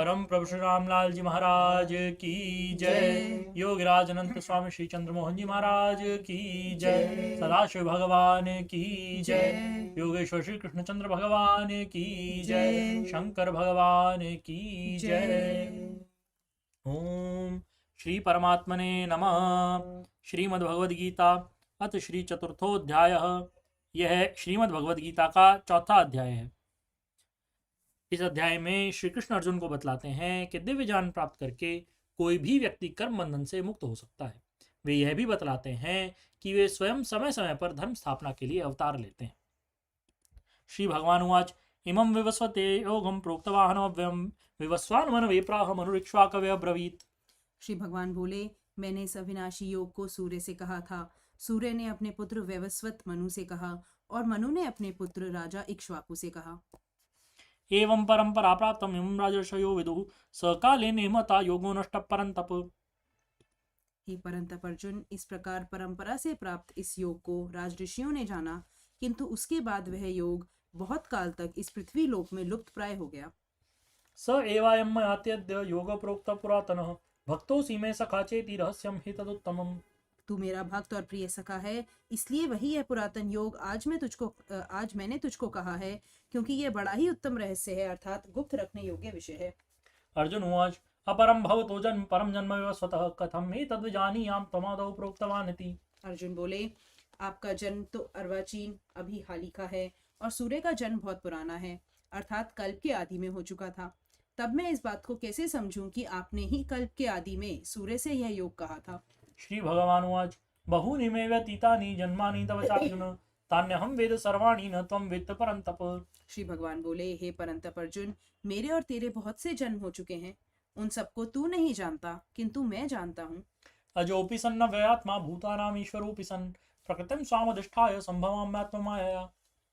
परम प्रभु श्री रामलाल जी महाराज की जय। योगराज अनंत स्वामी श्री चंद्रमोहन जी महाराज की जय। सदाशिव भगवान की जय। योगेश्वर श्री कृष्णचंद्र भगवान की जय। शंकर भगवान की जय। ओम श्री परमात्मने नमः। श्रीमद् भगवद गीता अथ श्री चतुर्थोध्याय। यह श्रीमद् भगवद गीता का चौथा अध्याय है। इस अध्याय में श्री कृष्ण अर्जुन को बतलाते हैं कि दिव्य ज्ञान प्राप्त करके कोई भी व्यक्ति कर्म बंधन से मुक्त हो सकता है। वे यह भी बतलाते हैं कि वे स्वयं समय समय पर धर्म स्थापना के लिए अवतार लेते हैं। श्री भगवान उवाच इमं विवस्वते योगं प्रोक्तवाहनव्यं विवस्वान् मनवे प्राह मनुरिक्ष्वाकवे अब्रवीत्। श्री भगवान बोले, मैंने इस अविनाशी योग को सूर्य से कहा था। सूर्य ने अपने पुत्र वैवस्वत मनु से कहा और मनु ने अपने पुत्र राजा इक्ष्वाकु से कहा। एवं परंपरा प्राप्तम् इमं राजर्षयो विदुः स काले निहमता योगो नष्ट परंतप। हे परंतप अर्जुन, इस प्रकार परंपरा से प्राप्त इस योग को राजऋषियों ने जाना, किंतु उसके बाद वह योग बहुत काल तक इस पृथ्वी लोक में लुप्त प्राय हो गया। स एवायं मयात्यद्य योग प्रोक्त पुरातनः भक्तोऽसि मे सखा चेति रहस्यं हि तदुत्तमम्। तू मेरा भक्त और प्रिय सखा है, इसलिए वही है पुरातन योग आज मैंने तुझको कहा है, क्योंकि यह बड़ा ही उत्तम रहस्य है, अर्थात गुप्त रखने योग्य विषय है। अर्जुन उवाच अपरं भवतो जन्म परम जन्म विवस्वतः कथम एतद्विजानीयां त्वमादौ प्रोक्तवान् इति। अर्जुन बोले, आपका जन्म तो अर्वाचीन अभी हाल का है और सूर्य का जन्म बहुत पुराना है, अर्थात कल्प के आदि में हो चुका था। तब मैं इस बात को कैसे समझूं कि आपने ही कल्प के आदि में सूर्य से यह योग कहा था। श्री भगवान उवाच बहूनि मे व्यतीतानि जन्मानि तव चार्जुन तान्यहं वेद सर्वाणि न त्वं वेत्त परन्तप। श्री भगवान बोले, हे परंतप अर्जुन, मेरे और तेरे बहुत से जन्म हो चुके हैं, उन सबको तू नहीं जानता, किंतु मैं जानता हूँ। अजोऽपि सन्नव्ययात्मा भूतानां ईश्वरोऽपि सन् प्रकृतिं स्वामधिष्ठाय सम्भवाम्यात्ममायया।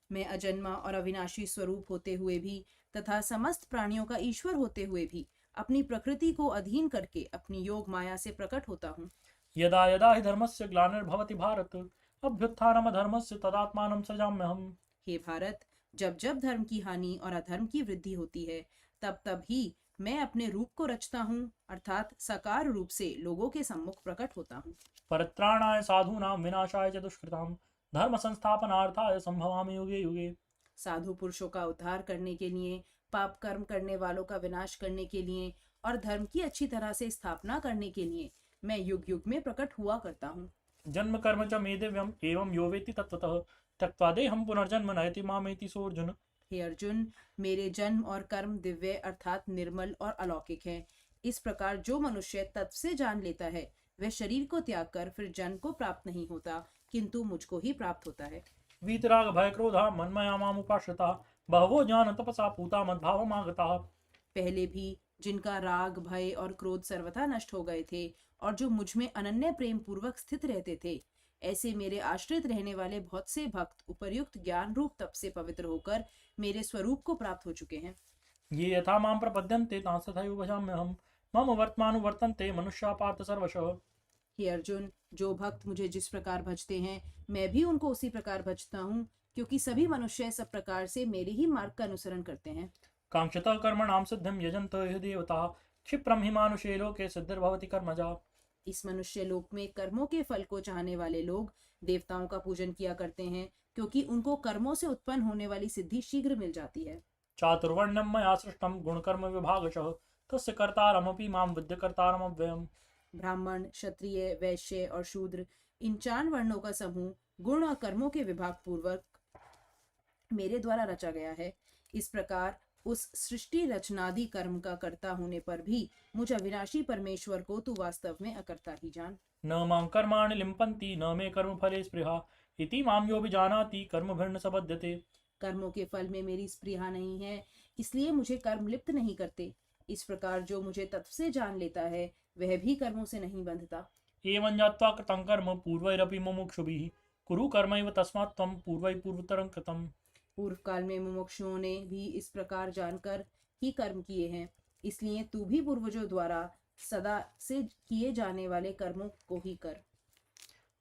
मैं अजन्मा और अविनाशी स्वरूप होते हुए भी तथा समस्त प्राणियों का ईश्वर होते हुए भी अपनी प्रकृति को अधीन करके अपनी योग माया से प्रकट होता हूँ। यदा यदा हि धर्मस्य ग्लानिर्भवति भारत अभ्युत्थानमधर्मस्य तदात्मानं सृजाम्यहम्। हे भारत, जब जब धर्म की हानि और अधर्म की वृद्धि होती है, तब तब ही मैं अपने रूप को रचता हूँ, अर्थात साकार रूप से लोगों के सम्मुख प्रकट होता हूँ। परित्राणाय साधूनां विनाशाय च दुष्कृतां धर्म संस्थापनार्थाय संभवामि युगे युगे। साधु पुरुषों का उद्धार करने के लिए, पाप कर्म करने वालों का विनाश करने के लिए और धर्म की अच्छी तरह से स्थापना करने के लिए मैं युग युग में प्रकट हुआ करता हूँ। जन्म कर्म च मे दिव्यम् एवं यो वेत्ति तत्त्वतः त्यक्त्वा देहं पुनर्जन्म नयति मामेति सोऽर्जुन। हे अर्जुन, मेरे जन्म और कर्म दिव्य अर्थात निर्मल और अलौकिक हैं। इस प्रकार जो मनुष्य तत्व से जान लेता है, वह शरीर को त्याग कर फिर जन्म को प्राप्त नहीं होता, किंतु मुझको ही प्राप्त होता है। वीतराग भय क्रोधा मन्मया मामुपाश्रिता बहवो ज्ञान तपसा पूता मद्भावमागताः। पहले भी जिनका राग भय और क्रोध सर्वथा नष्ट हो गए थे और जो मुझ में अनन्य प्रेम पूर्वक स्थित रहते थे, ऐसे मेरे आश्रित रहने वाले बहुत से भक्त उपर्युक्त ज्ञान रूप तप से पवित्र होकर मेरे स्वरूप को प्राप्त हो चुके हैं। ये यथा मां प्रपद्यन्ते तांस्तथैव भजाम्यहम् मम वर्त्मानुवर्तन्ते मनुष्याः पार्थ सर्वशः। हे अर्जुन, जो भक्त मुझे जिस प्रकार भजते हैं, मैं भी उनको उसी प्रकार भजता हूँ, क्योंकि सभी मनुष्य सब प्रकार से मेरे ही मार्ग का अनुसरण करते हैं। कांक्षतः कर्मणां सिद्धिं यजन्तो हि देवताः क्षिप्रं हि मानुषे लोके सिद्धिर्भवति कर्मजा। इस मनुष्य लोक में कर्मों के फल को चाहने वाले लोग देवताओं का पूजन किया करते हैं, क्योंकि उनको कर्मों से उत्पन्न होने वाली सिद्धि शीघ्र मिल जाती है। चातुर्वर्ण्यं मया सृष्टं गुणकर्म विभागशः तस्य कर्तारमपि मां विद्य कर्तारमव्ययम्। ब्राह्मण, क्षत्रिय, वैश्य और शूद्र, इन 4 वर्णों का समूह गुण और कर्मों के विभाग पूर्वक मेरे द्वारा रचा गया है। इस प्रकार उस सृष्टि रचनादि कर्म का कर्ता होने पर भी मुझ अविनाशी परमेश्वर को तू वास्तव में अकर्ता ही जान। न मां कर्माणि लिम्पन्ति न मे कर्मफले स्पृहा इति मां यो विजानाति कर्मभिर्न सबध्यते। कर्मों के फल में मेरी स्पृहा नहीं है, इसलिए मुझे कर्म लिप्त नहीं करते। इस प्रकार जो मुझे तत्व से जान लेता है, वह भी कर्मों से नहीं बंधता। एवं ज्ञात्वा कृतं कर्म पूर्वैरपि मुमुक्षुभिः कुरु कर्मैव तस्मात् त्वं पूर्वैः पूर्वतरं कृतम्। पूर्व काल में मुमुक्षुओं ने भी इस प्रकार जानकर ही कर्म किए हैं, इसलिए तू भी पूर्वजों द्वारा सदा से किए जाने वाले कर्मों को ही कर।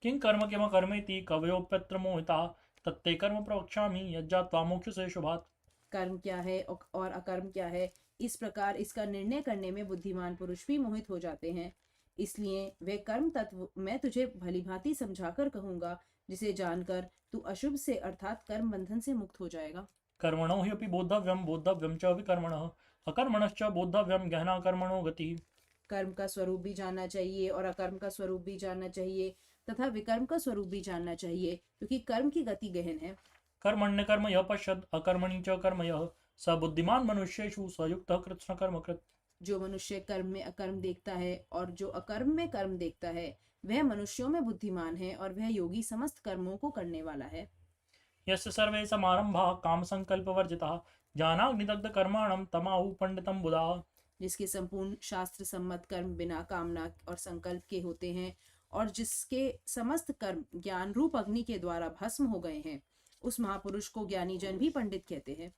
किं कर्म किम कर्मेति कवयोप्यत्र मोहिताः तत्ते कर्म प्रवक्ष्यामि यज्जात्वा मोक्षसे शुभात्। कर्म क्या है और अकर्म क्या है, इस प्रकार इसका निर्णय करने में बुद्धिमान पुरुष भी मोहित हो जाते हैं। इसलिए वे कर्म तत्व मैं तुझे भलीभांति समझाकर कहूंगा, जिसे जानकर तू अशुभ से अर्थात कर्म बंधन से मुक्त हो जाएगा। कर्मणो हि अपि बोद्धव्यम बोद्धव्यम च विकर्मणः अकर्मणश्च बोद्धव्यम गहना कर्मणो गति। कर्म का स्वरूप भी जानना चाहिए और अकर्म का स्वरूप भी जानना चाहिए तथा विकर्म का स्वरूप भी जानना चाहिए, क्योंकि कर्म की गति गहन है। कर्मण्य कर्म यः पश्यत् अकर्मणि च कर्म यः स बुद्धिमान मनुष्येषु सयुक्तः कृत्स्न कर्म कृत्। जो मनुष्य कर्म में अकर्म देखता है और जो अकर्म में कर्म देखता है, वह मनुष्यों में बुद्धिमान है और वह योगी समस्त कर्मों को करने वाला है। यस्य सर्वे समारंभाः काम संकल्प वर्जिताः ज्ञानाग्निदग्ध कर्माणं तमाहु पंडितम बुधाः। जिसके संपूर्ण शास्त्र सम्मत कर्म बिना कामना और संकल्प के होते हैं और जिसके समस्त कर्म ज्ञान रूप अग्नि के द्वारा भस्म हो गए हैं, उस महापुरुष को ज्ञानी जन भी पंडित कहते हैं।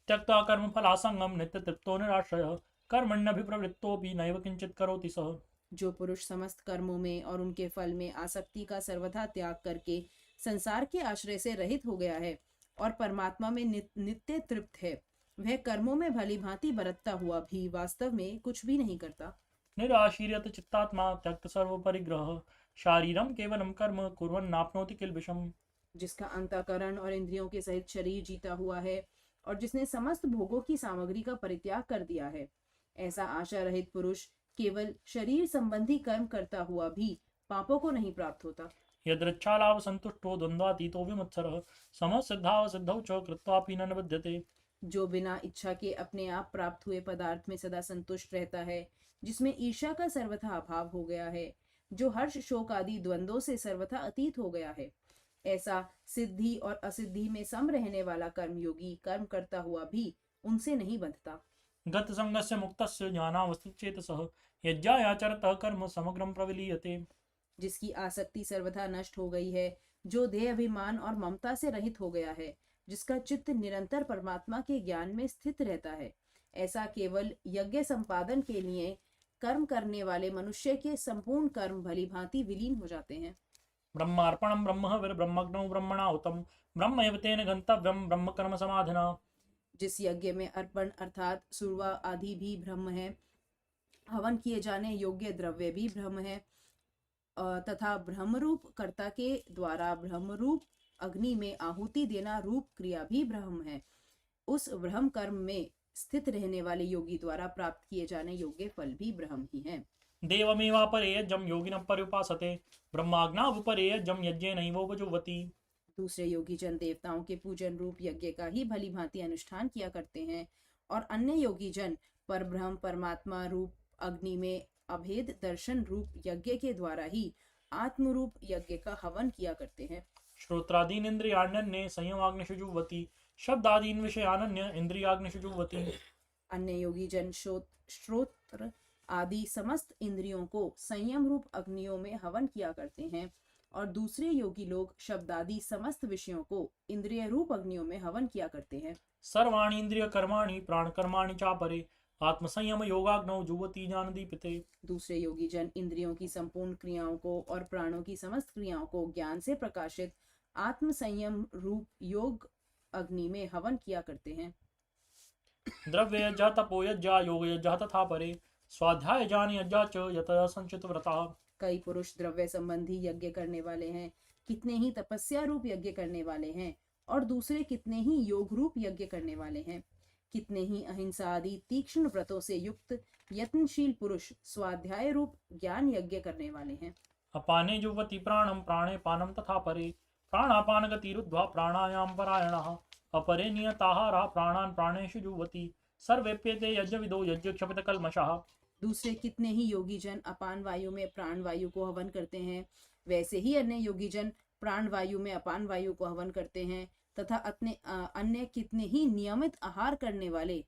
त्यक्त्वा कर्म फलासंगम नित्य तृप्तो निराश्रयः कर्मण्यभिप्रवृत्तोऽपि नैव किंचित करोति सः। जो पुरुष समस्त कर्मों में और उनके फल में आसक्ति का सर्वथा त्याग करके संसार के आश्रय से रहित हो गया है और परमात्मा में नित्य तृप्त है, वह कर्मों में भली भांति बरतता हुआ भी वास्तव में कुछ भी नहीं करता। निराशीर्यत चित्तात्मा त्यक्त सर्व परिग्रह शारीरम केवलम कर्म कुर्वन्नाप्नोति किल्बिषम्। जिसका अंतःकरण और इंद्रियों के सहित शरीर जीता हुआ है और जिसने समस्त भोगों की सामग्री का परित्याग कर दिया है, ऐसा आशा रहित पुरुष केवल शरीर संबंधी कर्म करता हुआ भी पापों को नहीं प्राप्त होता। यदृच्छालाभ संतुष्टो द्वंद्वातीतो विमत्सरः समः सिद्धाव सिद्धौ च कृत्वापि न निबध्यते। जो बिना इच्छा के अपने आप प्राप्त हुए पदार्थ में सदा संतुष्ट रहता है, जिसमें ईर्ष्या का सर्वथा अभाव हो गया है, जो हर्ष शोक आदि द्वंद्वों से सर्वथा अतीत हो गया है, ऐसा सिद्धि और असिद्धि में सम रहने वाला कर्मयोगी कर्म करता हुआ भी उनसे नहीं बंधता। गत संगस्य मुक्तस्य ज्ञानावस्थितचेतसः यज्ञायाचरतः कर्म समग्रं प्रविलीयते। जिसकी आसक्ति सर्वथा नष्ट हो गई है, जो देह अभिमान और ममता से रहित हो गया है, जिसका चित्त निरंतर परमात्मा के ज्ञान में स्थित रहता है, ऐसा केवल यज्ञ संपादन के लिए कर्म करने वाले मनुष्य के संपूर्ण कर्म भली भांति विलीन हो जाते हैं। ब्रह्मार्पणं ब्रह्महविर्ब्रह्मग्नौ ब्रह्मणाहुतं ब्रह्मैव तेन गन्तव्यं ब्रह्म कर्म समाधिना। जिस यज्ञ में अर्पण अर्थात सुरवा आदि भी ब्रह्म है, हवन किए जाने योग्य द्रव्य भी ब्रह्म है तथा ब्रह्मरूप कर्ता के द्वारा ब्रह्मरूप अग्नि में आहुति देना रूप क्रिया भी ब्रह्म है, उस ब्रह्म कर्म में स्थित रहने वाले योगी द्वारा प्राप्त किए जाने योग्य फल भी ब्रह्म ही है। देवमेवापरे यज्ञं योगिनः पर्युपासते ब्रह्माज्ञावपरे यज्ञं यज्ञेनैवोपजुह्वति। दूसरे योगी जन देवताओं के पूजन रूप यज्ञ का ही भली भांति अनुष्ठान किया करते हैं और अन्य योगी जन परब्रह्म परमात्मा रूप अग्नि में अभेद दर्शन रूप यज्ञ के द्वारा ही आत्म रूप यज्ञ का हवन किया करते हैं। श्रोत्रादीन इंद्रियाण्यन्ये संयमाग्निषु जुह्वति शब्दादीन विषयानन्य इंद्रियाग्निषु जुह्वति। अन्य योगी जन श्रोत्र आदि समस्त इंद्रियों को संयम रूप अग्नियों में हवन किया करते हैं और दूसरे योगी लोग शब्दादि समस्त विषयों को इंद्रिय रूप अग्नियों में हवन किया करते हैं। सर्वाणि इंद्रिय कर्माणि प्राण कर्माणि चापरे आत्मसंयम योगाग्नौ जुह्वति ज्ञानदीपिते। दूसरे योगी जन इंद्रियों की संपूर्ण क्रियाओं को और प्राणों की समस्त क्रियाओं को ज्ञान से प्रकाशित आत्म संयम रूप योग अग्नि में हवन किया करते हैं। द्रव्य यज्ञ तपो यज्ञ योग यज्ञ तथा परे स्वाध्याय ज्ञान यज्ञ च यतः संचित व्रता। कई पुरुष द्रव्य संबंधी यज्ञ करने वाले हैं, कितने ही तपस्या रूप यज्ञ करने वाले हैं और दूसरे कितने ही योग रूप यज्ञ करने वाले हैं। कितने ही अहिंसा आदि तीक्ष्ण व्रतों से युक्त यत्नशील पुरुष स्वाध्याय रूप ज्ञान यज्ञ करने वाले हैं। अपाने जुह्वति प्राणं प्राणे पानं तथा परे प्राणापान गतिरुद्ध्वा प्राणायाम परायणः अपरे नियताहारा प्राणान् प्राणेषु जुह्वति सर्वेप्यते यज्ञविदो यज्ञ क्षपित कल्मषः। दूसरे कितने ही योगी जन अपान वायु में प्राण वायु को हवन करते हैं, वैसे ही अन्य योगी जन प्राण वायु में अपान वायु को हवन करते हैं तथा अन्य कितने ही नियमित आहार करने वाले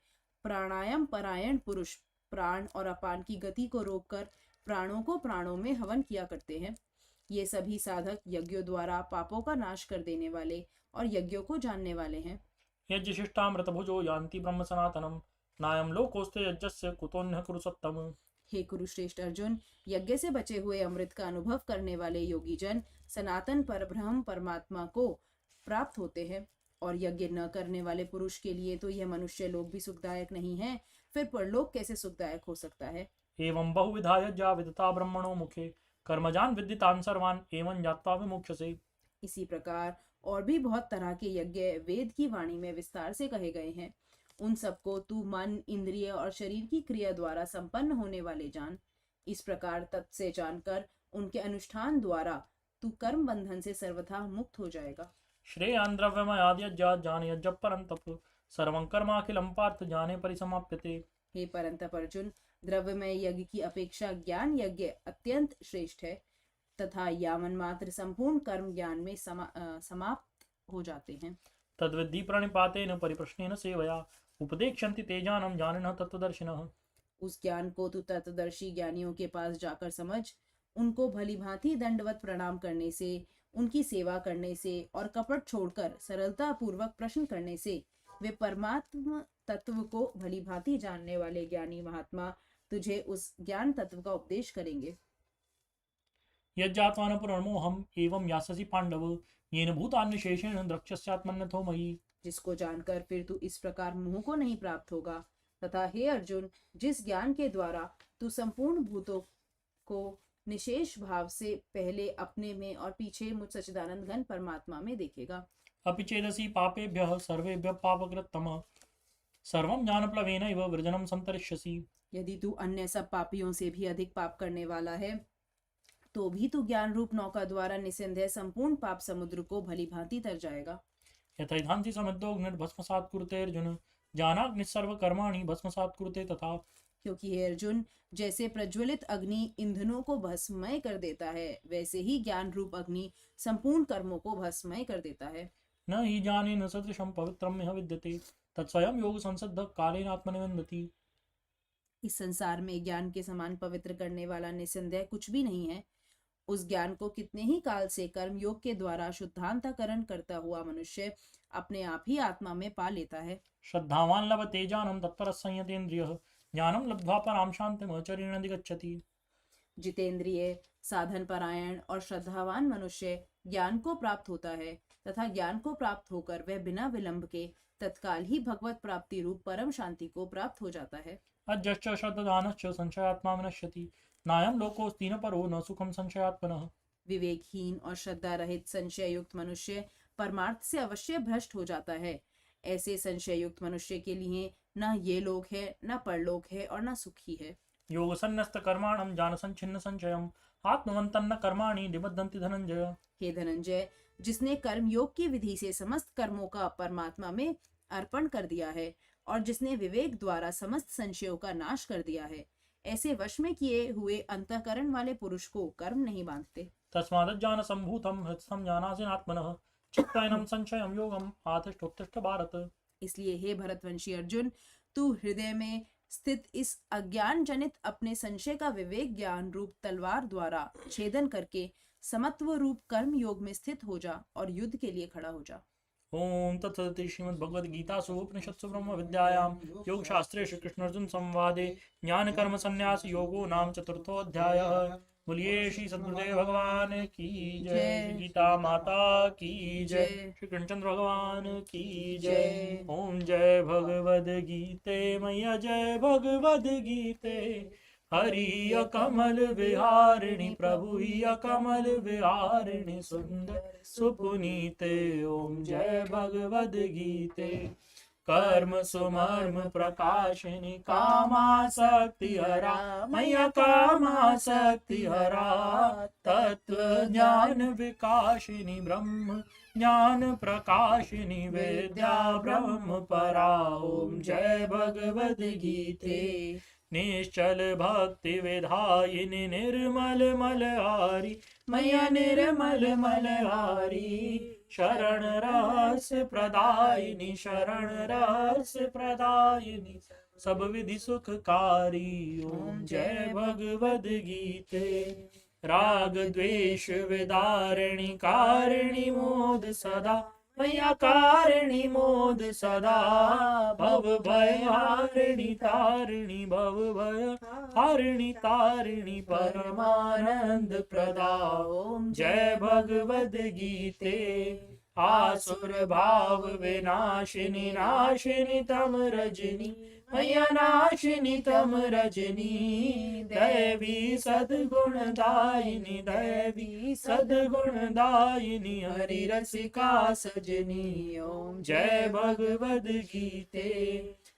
प्राणायाम परायण पुरुष प्राण और अपान की गति को रोककर प्राणों को प्राणों में हवन किया करते हैं। ये सभी साधक यज्ञों द्वारा पापों का नाश कर देने वाले और यज्ञों को जानने वाले हैं। यज्ञशिष्टामृत भुजो यान्ति ब्रह्म सनातनम नायम लोकोस्ते यज्ञस्य कुतोन्यः कुरु सत्तम। हे कुरुश्रेष्ठ अर्जुन, यज्ञ से बचे हुए अमृत का अनुभव करने वाले योगी जन सनातन परब्रह्म परमात्मा को प्राप्त होते हैं और यज्ञ न करने वाले पुरुष के लिए तो यह मनुष्य लोग भी सुखदायक नहीं है, फिर परलोक कैसे सुखदायक हो सकता है। एवं बहुविधा यज्ञा विदता ब्रह्मणो मुखे कर्मजान विद्यतान सर्वान एवं ज्ञात्वा विमुख्यसे। इसी प्रकार और भी बहुत तरह के यज्ञ वेद की वाणी में विस्तार से कहे गए हैं। उन सबको तू मन, इंद्रिय और शरीर की क्रिया द्वारा संपन्न होने वाले जान। इस प्रकार तत् से जानकर उनके अनुष्ठान द्वारा तू कर्म बंधन से सर्वथा मुक्त हो जाएगा। श्रेयान् द्रव्यमयाद् यज्ञात् जाने यज्ञ परं तप सर्वं कर्माखिलं पार्थ जाने परिसमाप्यते। हे परंतप अर्जुन, द्रव्यमय यज्ञ की अपेक्षा ज्ञान यज्ञ अत्यंत श्रेष्ठ है तथा यावन मात्र संपूर्ण कर्म ज्ञान में समाप्त हो जाते हैं। तद्विद्धि प्रणिपातेन परिप्रश्नेन सेवया उपदेक्षन्ति ते जानम जानिनः तत्त्वदर्शिनः। उस ज्ञान को तू तत्वदर्शी ज्ञानियों के पास जाकर समझ। उनको भली भांति दंडवत प्रणाम करने से, उनकी सेवा करने से और कपट छोड़कर सरलता पूर्वक प्रश्न करने से वे परमात्मा तत्व को भली भांति जानने वाले ज्ञानी महात्मा तुझे उस ज्ञान तत्व का उपदेश करेंगे। यज्ञात्वा न पुनर्मोहम् एवं यास्यसि पांडव येन भूतान्यशेषेण द्रक्ष्यस्यात्मन्यथो मयि। जिसको जानकर फिर तू इस प्रकार मोह को नहीं प्राप्त होगा तथा हे अर्जुन, जिस ज्ञान के द्वारा तू संपूर्ण भूतों को निशेष भाव से पहले अपने में और पीछे मुझ सच्चिदानंद घन परमात्मा में देखेगा। अपि चेदसि पापेभ्यः सर्वेभ्यः पापकृत्तमः सर्वं ज्ञानप्लवेनैव वृजनं संतरिष्यसि। यदि तू अन्य सब पापियों से भी अधिक पाप करने वाला है तो भी तू ज्ञान रूप नौका द्वारा निसंदेह संपूर्ण पाप समुद्र को भली भांति तर जाएगा। यथैधांसि समिद्धोऽग्निर्भस्मसात् कुरुते अर्जुन ज्ञानाग्निः सर्वकर्माणि भस्मसात् कुरुते तथा। क्योंकि हे अर्जुन, जैसे प्रज्वलित अग्नि ईंधनों को भस्ममय कर देता है, वैसे ही ज्ञान रूप अग्नि संपूर्ण कर्मों को भस्ममय कर देता है। न हि ज्ञानेन सदृशं पवित्रं यः विद्यते तत्स्वयं योग संसिद्धः कालेन आत्मनिबन्धति। इस संसार में ज्ञान के समान पवित्र करने वाला निसंदेह कुछ भी नहीं है। उस ज्ञान को कितने ही काल से कर्म योग के द्वारा शुद्धांतकरण करता हुआ मनुष्य अपने आप ही आत्मा में पा लेता है। श्रद्धावान् लभते ज्ञानं तत्परः संयतेन्द्रियः ज्ञानं लब्ध्वा परां शान्तिम् आचरेण अधिगच्छति। जितेंद्रिय, साधन परायण और श्रद्धावान मनुष्य ज्ञान को प्राप्त होता है तथा ज्ञान को प्राप्त होकर वह बिना विलंब के तत्काल ही भगवत प्राप्ति रूप परम शांति को प्राप्त हो जाता है। अजश्च श्रद्धानश्च संशयात्मा विनश्यति नायं लोकोऽस्ति न परो न सुखं संशयात्मनः। विवेकहीन और श्रद्धा रहित संशय युक्त मनुष्य परमार्थ से अवश्य भ्रष्ट हो जाता है। ऐसे संशय युक्त मनुष्य के लिए न ये लोक है, न परलोक है और न सुखी है। योग संन्यस्त कर्माणं ज्ञान संचिन्न संशयम् आत्मवन्तन्न कर्माणि निबद्धन्ति धनंजय। हे धनंजय, जिसने कर्म योग की विधि से समस्त कर्मों का परमात्मा में अर्पण कर दिया है और जिसने विवेक द्वारा समस्त संशयों का नाश कर दिया है, ऐसे वश में किए हुए अंतःकरण वाले पुरुष को कर्म नहीं बांधते। तस्मादज्ञान संभूतं हृत्स्थं ज्ञानासीनात्मनः चित्तैनं संशयं योगम् आतिष्ठोत्तिष्ठ भारत। इसलिए हे भरतवंशी अर्जुन, तू हृदय में स्थित इस अज्ञान जनित अपने संशय का विवेक ज्ञान रूप तलवार द्वारा छेदन करके समत्व रूप कर्म योग में स्थित हो जा और युद्ध के लिए खड़ा हो जा। ओम तत्सदिति श्रीमद्भगवद्गीतासु उपनिषत्सु ब्रह्मविद्यायां योगशास्त्रे श्रीकृष्णार्जुन संवादे ज्ञान कर्म संन्यास योगो नाम चतुर्थोऽध्यायः। बोलिए श्री सद्गुरुदेव भगवान की जय, गीता माता की जय, श्री कृष्णचंद्र भगवान की जय। ओम जय भगवद गीते मैया जय भगवद गीते हरि कमल विहारिणी प्रभु कमल विहारिणी सुंदर सुपुनीते। ओम जय भगवद गीते कर्म सुमर्म प्रकाशिनी कामासक्ति हरा मैया कामासक्ति हरा तत्व ज्ञान विकाशिनी ब्रह्म ज्ञान प्रकाशिनी विद्या ब्रह्म परा। ओम जय भगवद गीते निश्चल भक्ति विधायिनी निर्मल मलहारी मैया निर्मल मलहारी शरण रस प्रदायिनी शरण रस प्रदायिनी सब विधि सुखकारी। ओम जय भगवद गीते राग द्वेष विदारिणी कारिणी मोद सदा मैया कारिणी मोद सदा भव भय हारिणी तारिणी भव भय हारिणी तारिणी परमानंद प्रदा। ओम जय भगवद गीते आसुर भाव विनाशिनी नाशिनी तम रजनी मैया नाशिनी तम रजनी दैवी सद्गुणदायिनी दैवी सद्गुणदायिनी हरि रसिका सजनी ओम जय भगवद गीते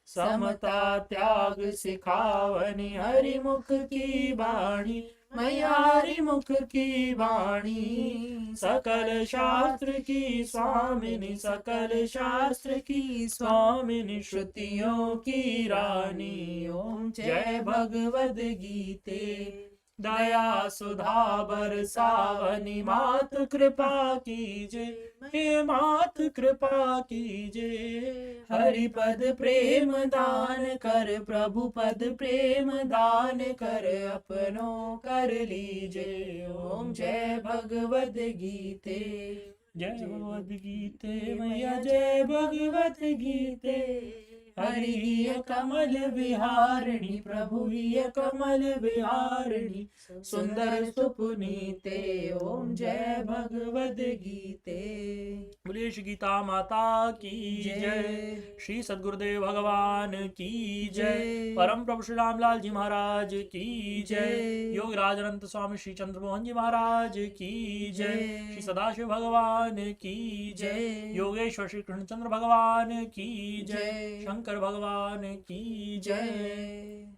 समता त्याग सिखावनी हरि मुख की वाणी मैया हरि मुख की वाणी सकल शास्त्र की स्वामिनी सकल शास्त्र की स्वामिनी श्रुतियों की रानी ओम जय भगवद गीते दया सुधा बरसावनी मात कृपा कीजे हे मात कृपा कीजे हरि पद प्रेम दान कर प्रभु पद प्रेम दान कर अपनों कर लीजे ओम जय भगवद गीते जय भगवद गीते मैया जय भगवद गीते हरि कमल विहारिणी प्रभु कमल विहारिणी सुंदर सुपुनीते ओम जय भगवद गीते। बोलिए श्री गीता माता की जय, श्री सद्गुरुदेव भगवान की जय, परम प्रभु श्री रामलाल जी महाराज की जय, योगराज अनंत स्वामी श्री चंद्रमोहन जी महाराज की जय, श्री सदाशिव भगवान की जय, योगेश्वर श्री कृष्णचंद्र भगवान की जय, शंकर भगवान की जय।